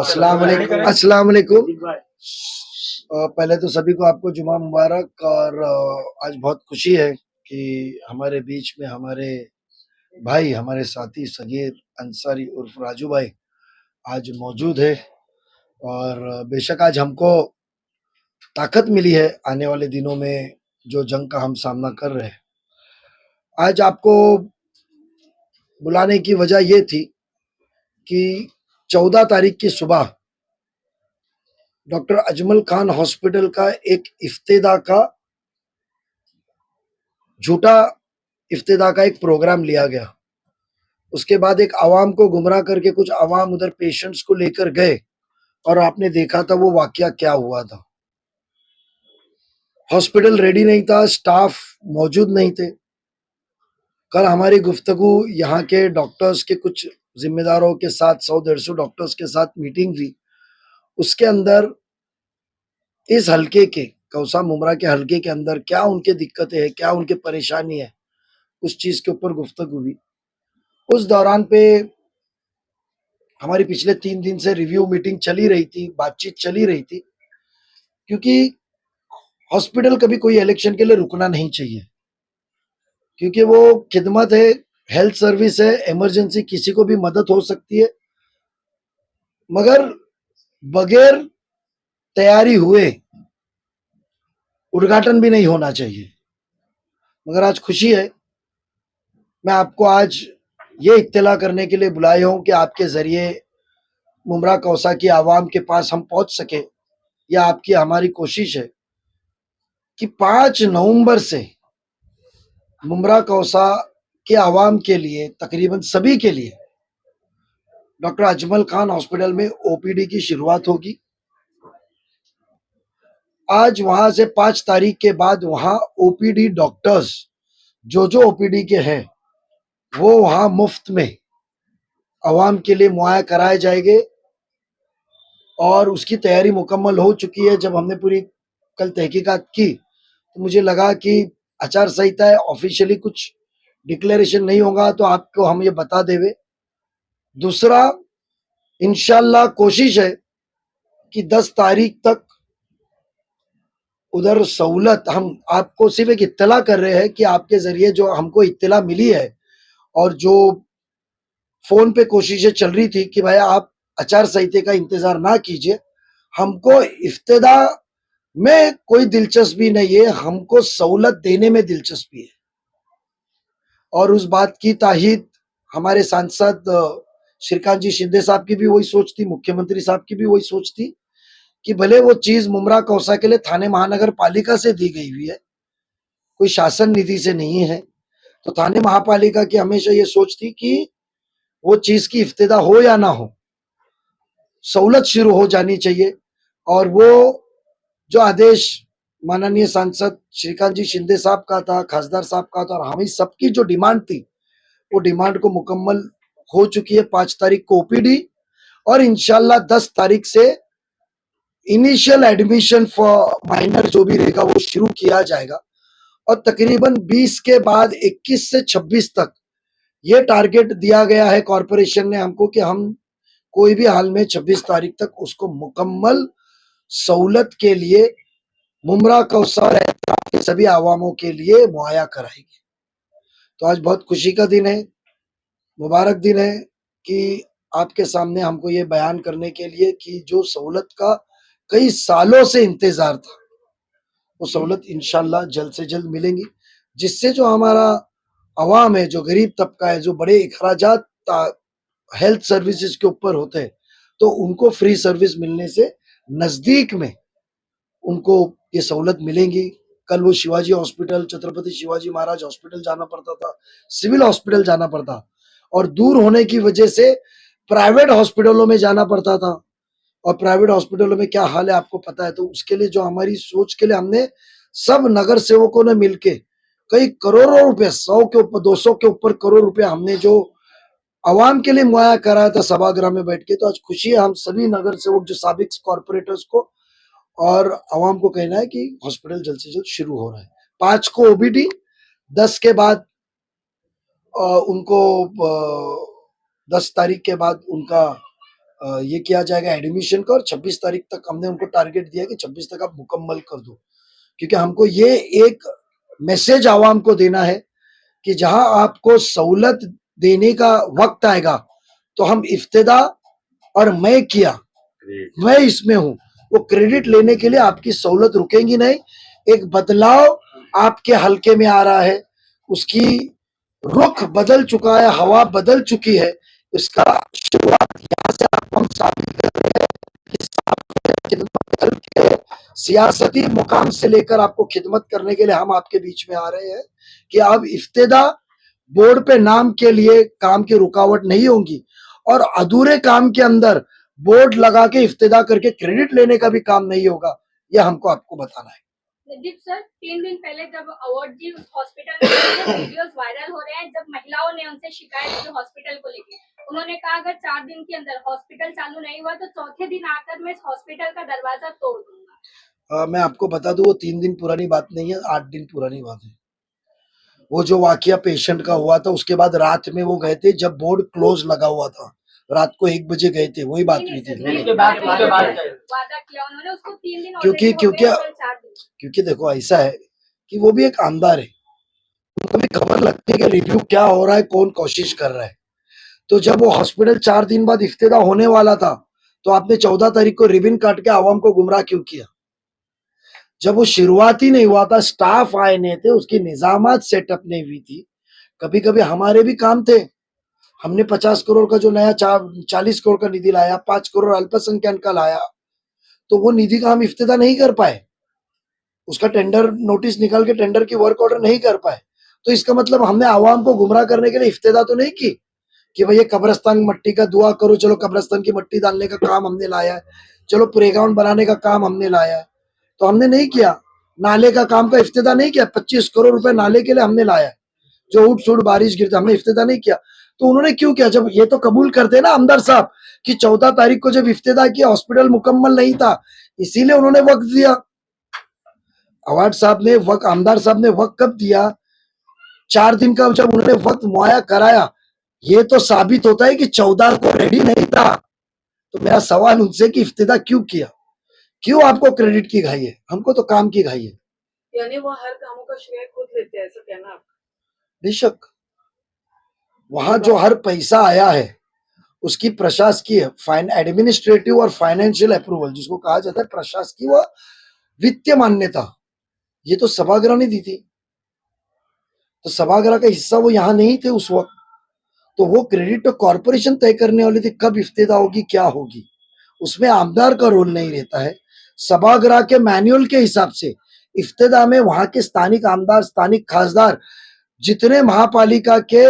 अस्सलाम वालेकुम। पहले तो सभी को आपको जुमा मुबारक। और आज बहुत खुशी है कि हमारे बीच में हमारे भाई, हमारे साथी सगीर अंसारी उर्फ राजू भाई आज मौजूद है। और बेशक आज हमको ताकत मिली है आने वाले दिनों में जो जंग का हम सामना कर रहे हैं। आज आपको बुलाने की वजह ये थी कि 14 तारीख की सुबह डॉक्टर अजमल खान हॉस्पिटल का एक इफ्तिदा का झूठा इफ्तिदा का एक प्रोग्राम लिया गया। उसके बाद एक आवाम को गुमराह करके कुछ आवाम उधर पेशेंट्स को लेकर गए और आपने देखा था वो वाकया क्या हुआ था। हॉस्पिटल रेडी नहीं था, स्टाफ मौजूद नहीं थे। कल हमारी गुफ्तगू यहाँ के डॉक्टर्स के कुछ जिम्मेदारों के साथ 100-150 डॉक्टर्स के साथ मीटिंग हुई। उसके अंदर इस हल्के के कौसा मुमरा के हल्के के अंदर क्या उनके दिक्कतें हैं, क्या उनके परेशानी है, उस चीज के ऊपर गुफ्तगू हुई। उस दौरान पे हमारी पिछले 3 दिन से रिव्यू मीटिंग चली रही थी, बातचीत चली रही थी, क्योंकि हॉस्पिटल कभी कोई इलेक्शन के लिए रुकना नहीं चाहिए, क्योंकि वो खिदमत है, हेल्थ सर्विस है, इमरजेंसी किसी को भी मदद हो सकती है, मगर बगैर तैयारी हुए उद्घाटन भी नहीं होना चाहिए। मगर आज खुशी है, मैं आपको आज ये इत्तला करने के लिए बुलाया हूं कि आपके जरिए मुमरा कौसा की आवाम के पास हम पहुंच सके। यह आपकी हमारी कोशिश है कि 5 नवंबर से मुमरा कौसा के आवाम के लिए, तकरीबन सभी के लिए, डॉक्टर अजमल खान हॉस्पिटल में ओपीडी की शुरुआत होगी। आज वहां से 5 तारीख के बाद वहां ओपीडी डॉक्टर्स जो ओपीडी के हैं वो वहां मुफ्त में आवाम के लिए मुहैया कराए जाएंगे। और उसकी तैयारी मुकम्मल हो चुकी है। जब हमने पूरी कल तहकीकात की तो मुझे लगा कि आचार संहिता है, ऑफिशियली कुछ डिक्लेरेशन नहीं होगा तो आपको हम ये बता देवे। दूसरा, इंशाल्लाह कोशिश है कि 10 तारीख तक उधर सहूलत, हम आपको सिर्फ एक इत्तला कर रहे हैं कि आपके जरिए जो हमको इत्तला मिली है और जो फोन पे कोशिशें चल रही थी कि भाई आप आचार संहिता का इंतजार ना कीजिए, हमको इफ्तिदा में कोई दिलचस्पी नहीं है, हमको सहूलत देने में दिलचस्पी है। और उस बात की ताहीद हमारे सांसद श्रीकांत जी शिंदे साहब की भी वही सोच थी, मुख्यमंत्री साहब की भी वही सोच थी कि भले वो चीज मुमरा कौसा के लिए थाने महानगर पालिका से दी गई हुई है, कोई शासन निधि से नहीं है, तो थाने महापालिका की हमेशा ये सोच थी कि वो चीज की इफ्तिदा हो या ना हो, सहूलत शुरू हो जानी चाहिए। और वो जो आदेश माननीय सांसद श्रीकांत जी शिंदे साहब का था, खासदार साहब का था, और हमें सबकी जो डिमांड थी वो डिमांड को मुकम्मल हो चुकी है। 5 तारीख को ओपीडी और इंशाल्लाह 10 तारीख से इनिशियल एडमिशन फॉर माइनर जो भी रहेगा वो शुरू किया जाएगा। और तकरीबन 20 के बाद 21 से 26 तक ये टारगेट दिया गया है कॉरपोरेशन ने हमको कि हम कोई भी हाल में 26 तारीख तक उसको मुकम्मल सहूलत के लिए मुमरा कौसा के सभी आवामों के लिए मुहैया कराएंगे। तो आज बहुत खुशी का दिन है, मुबारक दिन है कि आपके सामने हमको ये बयान करने के लिए कि जो सहूलत का कई सालों से इंतजार था वो सहूलत इंशाल्लाह जल्द से जल्द मिलेंगी, जिससे जो हमारा अवाम है, जो गरीब तबका है, जो बड़े अखराजात हेल्थ सर्विसेज के ऊपर होते हैं, तो उनको फ्री सर्विस मिलने से नजदीक में उनको ये सहूलत मिलेंगी। कल वो शिवाजी हॉस्पिटल, छत्रपति शिवाजी महाराज हॉस्पिटल जाना पड़ता था, सिविल हॉस्पिटल जाना पड़ता, और दूर होने की वजह से प्राइवेट हॉस्पिटलों में जाना पड़ता था। और प्राइवेट हॉस्पिटलों में क्या हाल है आपको पता है। तो उसके लिए जो हमारी सोच के लिए हमने सब नगर सेवकों ने मिलके कई करोड़ों रुपए, 100 के ऊपर, 200 के ऊपर करोड़ रुपए हमने जो आवाम के लिए मुहैया कराया था सभागृह में बैठ के। तो आज खुशी है हम सभी नगर सेवक जो साबिक कॉर्पोरेटर्स को और आवाम को कहना है कि हॉस्पिटल जल्द से जल्द शुरू हो रहा है। 5 को ओबीडी, 10 के बाद उनको 10 तारीख के बाद उनका ये किया जाएगा एडमिशन का, और 26 तारीख तक हमने उनको टारगेट दिया कि 26 तक आप मुकम्मल कर दो, क्योंकि हमको ये एक मैसेज आवाम को देना है कि जहां आपको सहूलत देने का वक्त आएगा तो हम इफ्तिदा और मैं इसमें हूं, वो क्रेडिट लेने के लिए आपकी सहूलत रुकेंगी नहीं। एक बदलाव आपके हलके में आ रहा है, उसकी रुख बदल चुका है, हवा बदल चुकी है। इसका शुरुआत यहाँ से आपको हम साबित कर रहे हैं कि खिदमत के सियासती मुकाम से लेकर आपको खिदमत करने के लिए हम आपके बीच में आ रहे हैं कि अब इफ्तिदा बोर्ड पे नाम के लिए काम की रुकावट नहीं होगी, और अधूरे काम के अंदर बोर्ड लगा के इफ्तिदा करके क्रेडिट लेने का भी काम नहीं होगा। यह हमको आपको बताना है। नजीब सर, 3 दिन पहले जब अवार्ड जी उस हॉस्पिटल में वीडियोस वायरल हो रहे हैं, जब महिलाओं ने उनसे शिकायत की हॉस्पिटल को लेकर, उन्होंने कहा अगर 4 दिन के अंदर हॉस्पिटल चालू नहीं हुआ तो चौथे दिन आकर मैं इस हॉस्पिटल का दरवाजा तोड़ दूंगा। मैं आपको बता दूं, वो 3 दिन पुरानी बात नहीं है, 8 दिन पुरानी बात है। वो जो वाकया पेशेंट का हुआ था, उसके बाद रात में वो गए थे जब बोर्ड क्लोज लगा हुआ था, रात को 1 बजे गए थे, वही बात हुई थी। क्योंकि देखो ऐसा है कि वो भी एक आमदार है, उनको भी खबर लगती है कि रिव्यू क्या हो रहा है, कौन कोशिश कर रहा है। तो जब वो हॉस्पिटल 4 दिन बाद इफ्तिदा होने वाला था, तो आपने 14 तारीख को रिबन काट के आवाम को गुमराह क्यों किया? जब वो शुरुआत ही नहीं हुआ था, स्टाफ आए नहीं थे, उसकी निजामत सेटअप नहीं हुई थी। कभी कभी हमारे भी काम थे, हमने 50 करोड़ का जो नया 40 करोड़ का निधि लाया, 5 करोड़ अल्पसंख्यक का लाया, तो वो निधि का हम इफ्तिदा नहीं कर पाए, उसका टेंडर नोटिस निकाल के टेंडर की वर्क ऑर्डर नहीं कर पाए। तो इसका मतलब हमने आवाम को गुमराह करने के लिए इफ्तिदा तो नहीं की कि भैया कब्रस्तान मट्टी का दुआ करो, चलो कब्रस्तान की मट्टी डालने का काम हमने लाया है, चलो प्लेग्राउंड बनाने का काम हमने लाया है, तो हमने नहीं किया। नाले का काम का इफ्तिदा नहीं किया, 25 करोड़ रुपए नाले के लिए हमने लाया, जो उठ सुट बारिश गिरती, हमने इफ्तिदा नहीं किया। तो उन्होंने क्यों किया? जब ये तो कबूल करते ना आमदार साहब कि 14 तारीख को जब इफ्तिदा किया हॉस्पिटल मुकम्मल नहीं था, इसीलिए उन्होंने वक्त दिया। अवार्ड साहब ने वक्त, आमदार साहब ने वक्त कब दिया? 4 दिन का जब उन्होंने वक्त मुहैया कराया, ये तो साबित होता है कि 14 को रेडी नहीं था। तो मेरा सवाल उनसे कि इफ्तिदा क्यों किया? क्यों आपको क्रेडिट की घाई है? हमको तो काम की घाई है। यानी वो हर कामों का श्रेय खुद लेते हैं, ऐसा कहना आपका? बेशक, वहां जो हर पैसा आया है उसकी प्रशासकीय, एडमिनिस्ट्रेटिव और फाइनेंशियल अप्रूवल, जिसको कहा जाता है प्रशासकीय व वित्तीय मान्यता, ये तो सभागृह ने दी थी। तो सभागृह का हिस्सा वो यहाँ नहीं थे उस वक्त, तो वो क्रेडिट तो कॉर्पोरेशन तय करने वाली थी कब इफ्तिदा होगी, क्या होगी। उसमें आमदार का रोल नहीं रहता है। सभागृह के मैनुअल के हिसाब से इफ्तिदा में वहां के स्थानिक आमदार, स्थानिक खासदार, जितने महापालिका के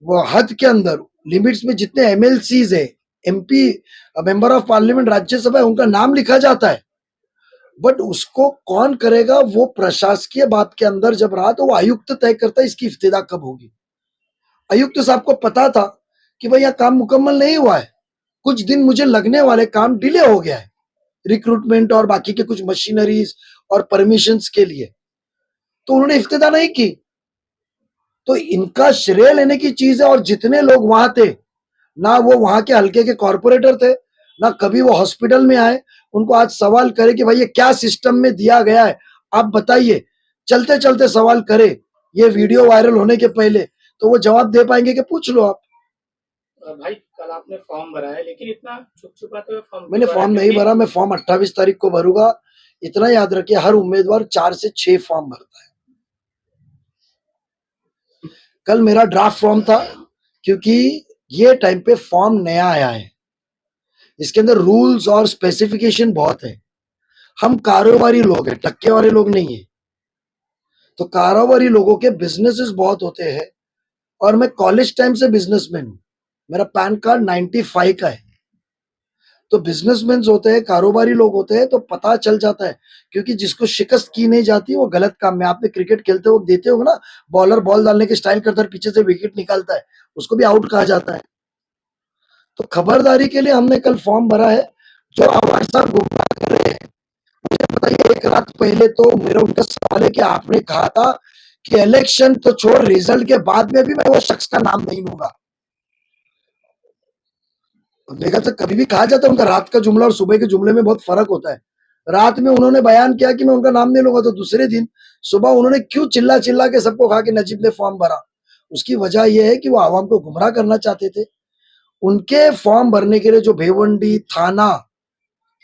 वो हद के अंदर लिमिट्स में जितने एमएलसीज है, MP, member of parliament, Rajya Sabha है, उनका नाम लिखा जाता है। बट उसको कौन करेगा? वो प्रशासकीय बात के अंदर जब रहा तो वो आयुक्त तय करता है इसकी इफ्तिदा कब होगी। आयुक्त साहब को पता था कि भाई यह काम मुकम्मल नहीं हुआ है, कुछ दिन मुझे लगने वाले, काम डिले हो गया है रिक्रूटमेंट और बाकी के कुछ मशीनरीज और परमिशंस के लिए, तो उन्होंने इफ्तिदा नहीं की। तो इनका श्रेय लेने की चीज है। और जितने लोग वहां थे, ना वो वहां के हल्के के कॉर्पोरेटर थे, ना कभी वो हॉस्पिटल में आए, उनको आज सवाल करे कि भाई ये क्या सिस्टम में दिया गया है, आप बताइए, चलते चलते सवाल करे, ये वीडियो वायरल होने के पहले, तो वो जवाब दे पाएंगे कि पूछ लो आप। भाई कल आपने फॉर्म भरा है, लेकिन इतना छुप छुपाते हुए फॉर्म मैंने फॉर्म नहीं भरा, मैं फॉर्म 28 तारीख को भरूंगा। इतना याद रखिए, हर उम्मीदवार 4 से 6 फॉर्म भरता है। कल मेरा ड्राफ्ट फॉर्म था, क्योंकि ये टाइम पे फॉर्म नया आया है, इसके अंदर रूल्स और स्पेसिफिकेशन बहुत है। हम कारोबारी लोग हैं, टक्के वाले लोग नहीं है। तो कारोबारी लोगों के बिजनेसेस बहुत होते हैं, और मैं कॉलेज टाइम से बिजनेसमैन हूं। मेरा पैन कार्ड 95 का है। तो बिजनेसमैन होते हैं, कारोबारी लोग होते हैं, तो पता चल जाता है। क्योंकि जिसको शिकस्त की नहीं जाती वो गलत काम में, आपने क्रिकेट खेलते वक्त देते हो ना, बॉलर बॉल डालने के स्टाइल करता है, पीछे से विकेट निकालता है, उसको भी आउट कहा जाता है। तो खबरदारी के लिए हमने कल फॉर्म भरा है। जो आवाज साहब गुमराह कर रहे हैं, मुझे बताइए, एक रात पहले तो मेरा उनका सवाल है कि आपने कहा था कि इलेक्शन तो छोड़, रिजल्ट के बाद में भी मैं वो शख्स का नाम नहीं लूंगा। मेरे ख्याल से कभी भी कहा जाता है उनका रात का जुमला और सुबह के जुमले में बहुत फर्क होता है। रात में उन्होंने बयान किया कि मैं उनका नाम नहीं लूंगा, तो दूसरे दिन सुबह उन्होंने क्यों चिल्ला चिल्ला के सबको कहा कि नजीब ने फॉर्म भरा? उसकी वजह यह है कि वो आवाम को गुमराह करना चाहते थे। उनके फॉर्म भरने के लिए जो भिवंडी थाना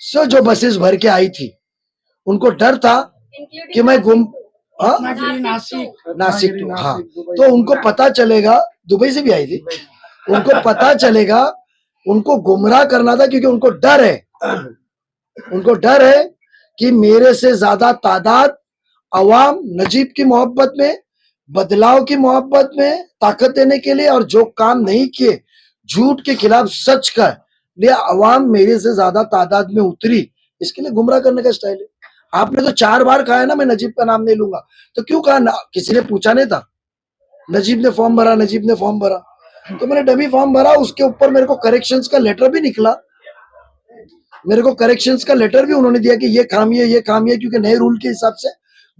से जो बसेस भर के आई थी, उनको डर था कि मैं गुम हाँ नासिक टू हाँ, तो उनको पता चलेगा, दुबई से भी आई थी, उनको पता चलेगा, उनको गुमराह करना था, क्योंकि उनको डर है, उनको डर है कि मेरे से ज्यादा तादाद अवाम नजीब की मोहब्बत में, बदलाव की मोहब्बत में ताकत देने के लिए, और जो काम नहीं किए झूठ के खिलाफ सच का लिए अवाम मेरे से ज्यादा तादाद में उतरी, इसके लिए गुमराह करने का स्टाइल है। आपने तो 4 बार कहा है ना मैं नजीब का नाम नहीं लूंगा, तो क्यों कहा ना? किसी ने पूछा नहीं था? नजीब ने फॉर्म भरा, नजीब ने फॉर्म भरा, तो मैंने डमी फॉर्म भरा। उसके ऊपर मेरे को करेक्शंस का लेटर भी निकला, मेरे को करेक्शंस का लेटर भी उन्होंने दिया कि ये खामी है, ये खामी है, क्योंकि नए रूल के हिसाब से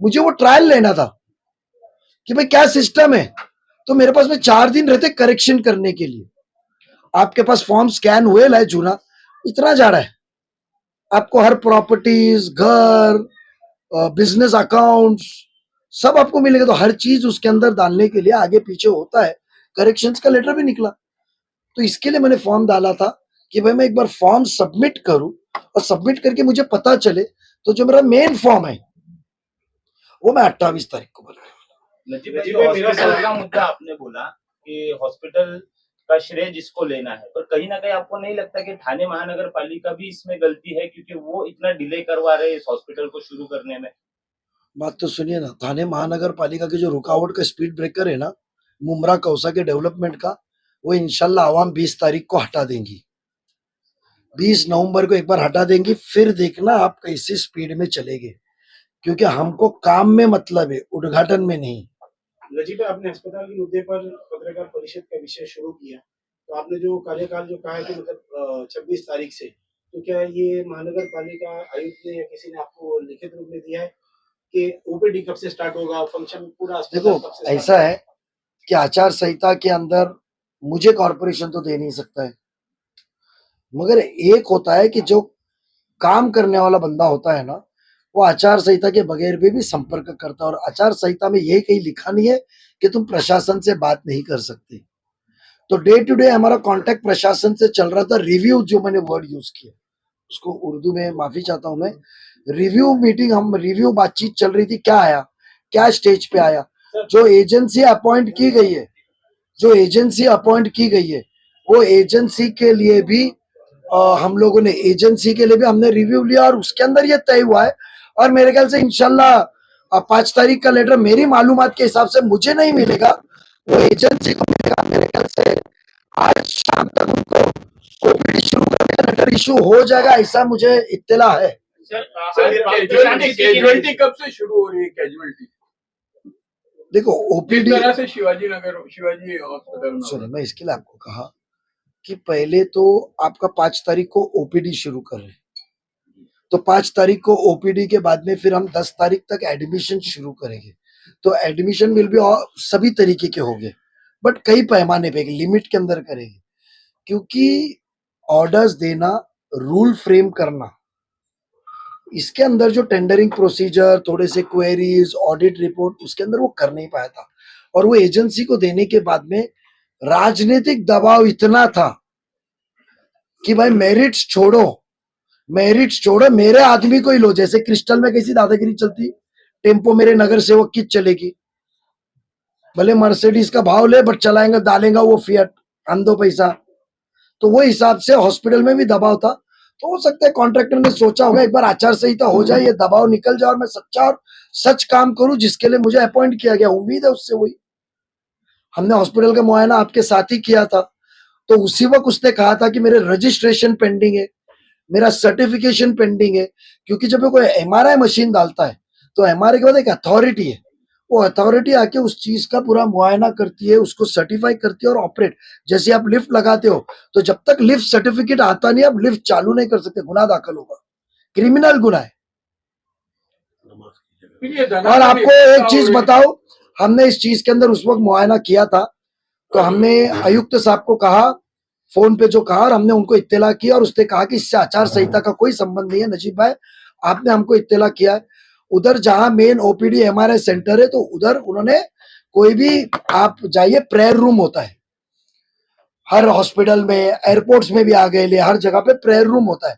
मुझे वो ट्रायल लेना था कि भाई क्या सिस्टम है। तो मेरे पास में 4 दिन रहते करेक्शन करने के लिए। आपके पास फॉर्म स्कैन हुए लाए जूना इतना जा रहा है, आपको हर प्रॉपर्टीज, घर, बिजनेस अकाउंट्स सब आपको मिलेगा, तो हर चीज उसके अंदर डालने के लिए आगे पीछे होता है। करेक्शंस का लेटर भी निकला, तो इसके लिए मैंने फॉर्म डाला था कि भाई मैं एक बार फॉर्म सबमिट करूं, और सबमिट करके मुझे पता चले, तो जो मेरा मेन फॉर्म है वो मैं 28 तारीख को भरूंगा। नजीब भाई, हॉस्पिटल का मुद्दा आपने बोला कि हॉस्पिटल का श्रेय जिसको लेना है, पर कहीं ना कहीं आपको नहीं लगता कि थाने महानगर पालिका भी इसमें गलती है, क्योंकि वो इतना डिले करवा रहे हैं इस हॉस्पिटल को शुरू करने में? बात तो सुनिए ना, थाने महानगर पालिका की जो रुकावट का स्पीड ब्रेकर है ना, मुमरा कौसा के डेवलपमेंट का, वो इंशाल्लाह आवाम 20 तारीख को हटा देंगी, 20 नवंबर को एक बार हटा देंगी, फिर देखना आप कैसी स्पीड में चलेंगे, क्योंकि हमको काम में मतलब है, उद्घाटन में नहीं। नजीब, आपने अस्पताल के मुद्दे पर पत्रकार परिषद का विषय शुरू किया, तो आपने जो कार्यकाल जो कहा है कि मतलब 26 तारीख से, तो क्या ये महानगर पालिका आयुक्त ने या किसी ने आपको लिखित रूप में दिया है कि ओपीडी कब से स्टार्ट होगा, फंक्शन पूरा अस्पताल देखो कब से ऐसा है कि आचार संहिता के अंदर मुझे कॉर्पोरेशन तो दे नहीं सकता है, मगर एक होता है कि जो काम करने वाला बंदा होता है ना, वो आचार संहिता के बगैर भी संपर्क करता है, और आचार संहिता में यही कहीं लिखा नहीं है कि तुम प्रशासन से बात नहीं कर सकते। तो डे टू डे हमारा कांटेक्ट प्रशासन से चल रहा था। रिव्यू, जो मैंने वर्ड यूज किया उसको उर्दू में माफी चाहता हूं मैं, रिव्यू मीटिंग, हम रिव्यू बातचीत चल रही थी, क्या आया, क्या स्टेज पे आया। जो एजेंसी अपॉइंट की गई है, जो एजेंसी अपॉइंट की गई है, वो एजेंसी के लिए भी हम लोगों ने, एजेंसी के लिए भी हमने रिव्यू लिया, और उसके अंदर ये तय हुआ है, और मेरे ख्याल से इंशाल्लाह 5 तारीख का लेटर मेरी मालूमात के हिसाब से मुझे नहीं मिलेगा, वो एजेंसी को मिलेगा। मेरे ख्याल से आज शाम तक उनको ओपीडी शुरू करने का लेटर इशू हो जाएगा, ऐसा मुझे इत्तला है। कैजुअलिटी कब से शुरू हो रही है? कैजुअलिटी देखो ओपीडी तरह से शिवाजी हॉस्पिटल में, सुनिए, मैं इसके लिए आपको कहा कि पहले तो आपका 5 तारीख को ओपीडी शुरू कर रहे हैं, तो 5 तारीख को ओपीडी के बाद में फिर हम 10 तारीख तक एडमिशन शुरू करेंगे। तो एडमिशन विल भी सभी तरीके के होंगे, बट कई पैमाने पे, लिमिट के अंदर करेंगे, क्योंकि ऑर्डर्स देना, रूल फ्रेम करना, इसके अंदर जो टेंडरिंग प्रोसीजर, थोड़े से क्वेरीज, ऑडिट रिपोर्ट, उसके अंदर वो कर नहीं पाया था, और वो एजेंसी को देने के बाद में राजनीतिक दबाव इतना था कि भाई मेरिट्स छोड़ो, मेरे आदमी को ही लो। जैसे क्रिस्टल में कैसी दादागिरी चलती, टेम्पो मेरे नगर सेवक की चलेगी, भले मर्सिडीज का भाव ले, बट चलाएंगे, डालेंगा वो फिएट, हम दो पैसा। तो वो हिसाब से हॉस्पिटल में भी दबाव था। तो हो सकता है कॉन्ट्रैक्टर ने सोचा होगा एक बार आचार संहिता हो जाए, ये दबाव निकल जाए, और मैं सच्चा और सच काम करूं जिसके लिए मुझे अपॉइंट किया गया। उम्मीद है उससे वही। हमने हॉस्पिटल का मुआयना आपके साथ ही किया था, तो उसी वक्त उसने कहा था कि मेरे रजिस्ट्रेशन पेंडिंग है, मेरा सर्टिफिकेशन पेंडिंग है, क्योंकि जब कोई एमआरआई मशीन डालता है तो एमआरआई के बाद एक अथॉरिटी है, वो अथॉरिटी आके उस चीज का पूरा मुआयना करती है, उसको सर्टिफाई करती है और ऑपरेट। जैसे आप लिफ्ट लगाते हो, तो जब तक लिफ्ट सर्टिफिकेट आता नहीं, आप लिफ्ट चालू नहीं कर सकते, गुनाह दाखिल होगा, क्रिमिनल गुनाह है। और आपको एक चीज बताओ, हमने इस चीज के अंदर उस वक्त मुआयना किया था, तो हमने आयुक्त साहब को कहा फोन पे जो कहा, और हमने उनको इत्तला किया और उसने कहा कि इससे आचार संहिता का कोई संबंध नहीं है नजीब भाई, आपने हमको इत्तला किया है। उधर जहां मेन ओपीडी एमआरआई सेंटर है तो उधर उन्होंने कोई भी आप जाइए प्रेयर रूम होता है हर हॉस्पिटल में, एयरपोर्ट्स में भी आ गए, हर जगह पे प्रेयर रूम होता है।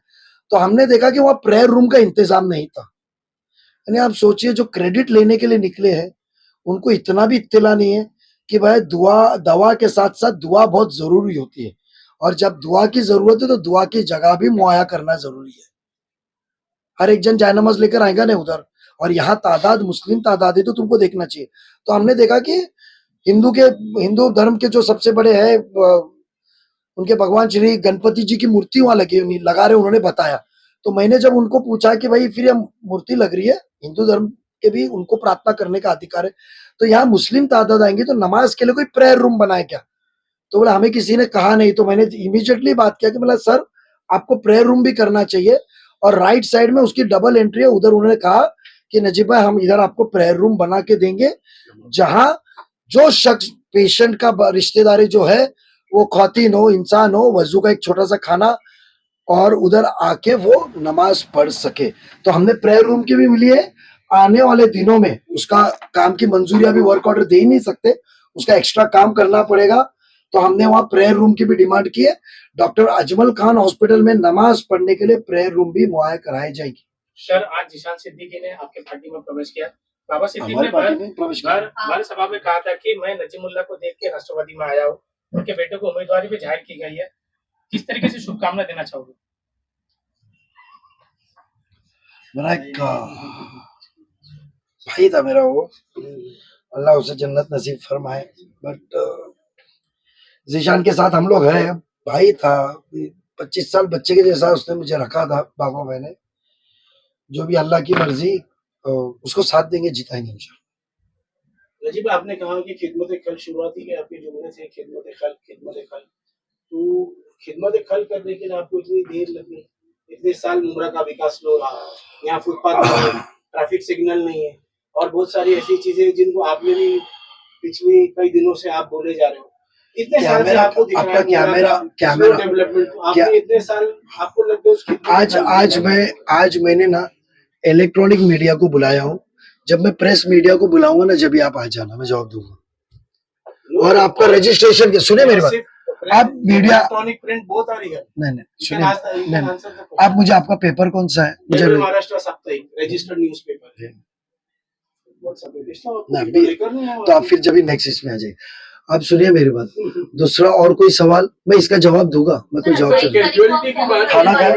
तो हमने देखा कि वहां प्रेयर रूम का इंतजाम नहीं था। यानी आप सोचिए जो क्रेडिट लेने के लिए निकले हैं उनको इतना भी इत्तला नहीं है कि भाई दवा के साथ साथ दुआ बहुत जरूरी होती है, और जब दुआ की जरूरत है तो दुआ की जगह भी मुहैया करना जरूरी है। हर एक जन जायनमाज लेकर आएगा नहीं उधर, और यहाँ तादाद मुस्लिम तादाद है तो तुमको देखना चाहिए। तो हमने देखा कि हिंदू धर्म के जो सबसे बड़े हैं उनके भगवान श्री गणपति जी की मूर्ति वहां लगा रहे, उन्होंने बताया। तो मैंने जब उनको पूछा कि भाई फिर ये मूर्ति लग रही है, हिंदू धर्म के भी उनको प्रार्थना करने का अधिकार है, तो यहाँ मुस्लिम तादाद आएंगे तो नमाज के लिए कोई प्रेयर रूम बनाए क्या? तो बोला हमें किसी ने कहा नहीं। तो मैंने इमीडिएटली बात किया कि बोला सर आपको प्रेयर रूम भी करना चाहिए, और राइट साइड में उसकी डबल एंट्री है, उधर उन्होंने कहा कि नजीब भाई हम इधर आपको प्रेयर रूम बना के देंगे, जहां जो शख्स पेशेंट का रिश्तेदारी जो है वो खौतीन हो, इंसान हो, वजू का एक छोटा सा खाना, और उधर आके वो नमाज पढ़ सके। तो हमने प्रेयर रूम की भी मिली है। आने वाले दिनों में उसका काम की मंजूरी, अभी वर्क ऑर्डर दे ही नहीं सकते, उसका एक्स्ट्रा काम करना पड़ेगा। तो हमने वहां प्रेयर रूम की भी डिमांड की है। डॉक्टर अजमल खान हॉस्पिटल में नमाज पढ़ने के लिए प्रेयर रूम भी मुहैया कराई जाएगी। सर आज जिशान सिद्दीकी ने आपके पार्टी में प्रवेश किया। बाबा सिद्दीकी हमारी ने पार्टी में प्रवेश किया। भर सभा में कहा था कि मैं नजीमुल्ला को देख के राष्ट्रवादी में आया हूँ, उनके बेटे को उम्मीदवारी भी जाहिर की गई है। किस तरीके से शुभकामना देना चाहोगे? मेरा एक भाई था मेरा, वो अल्लाह उसे जन्नत नसीब फरमाए। बट जीशान के साथ हम लोग हैं, भाई था, 25 साल बच्चे के जैसा उसने मुझे रखा था बाबा भाई ने। जो भी अल्लाह की मर्जी, उसको साथ देंगे, जिताएंगे इंशाल्लाह। नजीब आपने कहा कि खिदमत खल शुरुआती के आपके जुमले से खिदमत खल, तो खिदमत खल करने के लिए आपको इतनी देर लगी, इतने साल मुमरा का विकास हो रहा, यहाँ फुटपाथ नहीं है, ट्रैफिक सिग्नल नहीं है, और बहुत सारी ऐसी चीजें जिनको आपने भी पिछले कई दिनों से आप बोले जा रहे हो। इतने साल से आपको दिख रहा है डेवलपमेंट, आपने इतने साल आपको लगता है आज मैंने ना इलेक्ट्रॉनिक मीडिया को बुलाया हूँ। जब मैं प्रेस मीडिया को बुलाऊंगा ना, जब आप आ जाना, मैं जवाब दूंगा। और आपका रजिस्ट्रेशन के सुने मेरी बात, आप मीडिया इलेक्ट्रॉनिक प्रिंट बहुत आ रही है। नहीं सुनिए, आप मुझे आपका पेपर कौन सा है? मुझे महाराष्ट्र साप्ताहिक रजिस्टर्ड न्यूज़पेपर है। तो आप फिर जब नेक्स्ट इसमें आ जाइए। आप सुनिए मेरी बात। दूसरा और कोई सवाल, मैं इसका जवाब दूंगा। मैं कोई जवाब खाना खाए।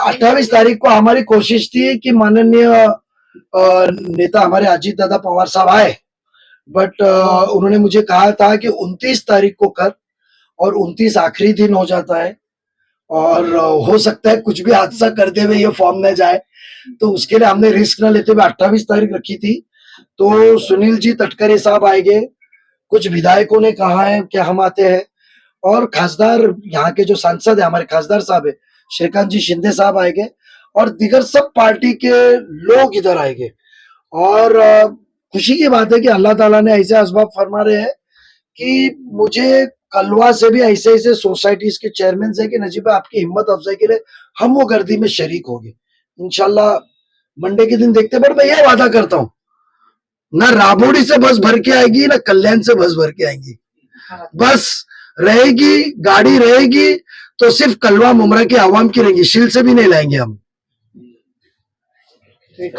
28 तारीख को हमारी कोशिश थी कि माननीय नेता हमारे अजीत दादा पवार साहब आए, बट उन्होंने मुझे कहा था कि 29 तारीख को कर, और 29 आखिरी दिन हो जाता है, और हो सकता है कुछ भी हादसा करते हुए ये फॉर्म न जाए, तो उसके लिए हमने रिस्क न लेते हुए 28 तारीख रखी थी। तो सुनील जी तटकरे साहब आएंगे, कुछ विधायकों ने कहा है कि हम आते हैं, और खासदार यहाँ के जो सांसद है हमारे खासदार साहब है श्रीकांत जी शिंदे साहब आएंगे, और दिगर सब पार्टी के लोग इधर आएंगे। और खुशी की बात है कि अल्लाह ताला ने ऐसे असबाब फरमा रहे हैं कि मुझे कलवा से भी ऐसे ऐसे सोसाइटीज के चेयरमैन है कि नजीब आपकी हिम्मत अफजाई के लिए हम वो गर्दी में शरीक होंगे इंशाल्लाह। मंडे के दिन देखते, बट मैं ये वादा करता हूँ, ना राबोड़ी से बस भर के आएगी, ना कल्याण से बस भर के आएंगी। बस रहेगी, गाड़ी रहेगी तो सिर्फ कलवा मुमरा की आवाम की रहेगी, शील से भी नहीं लाएंगे हम।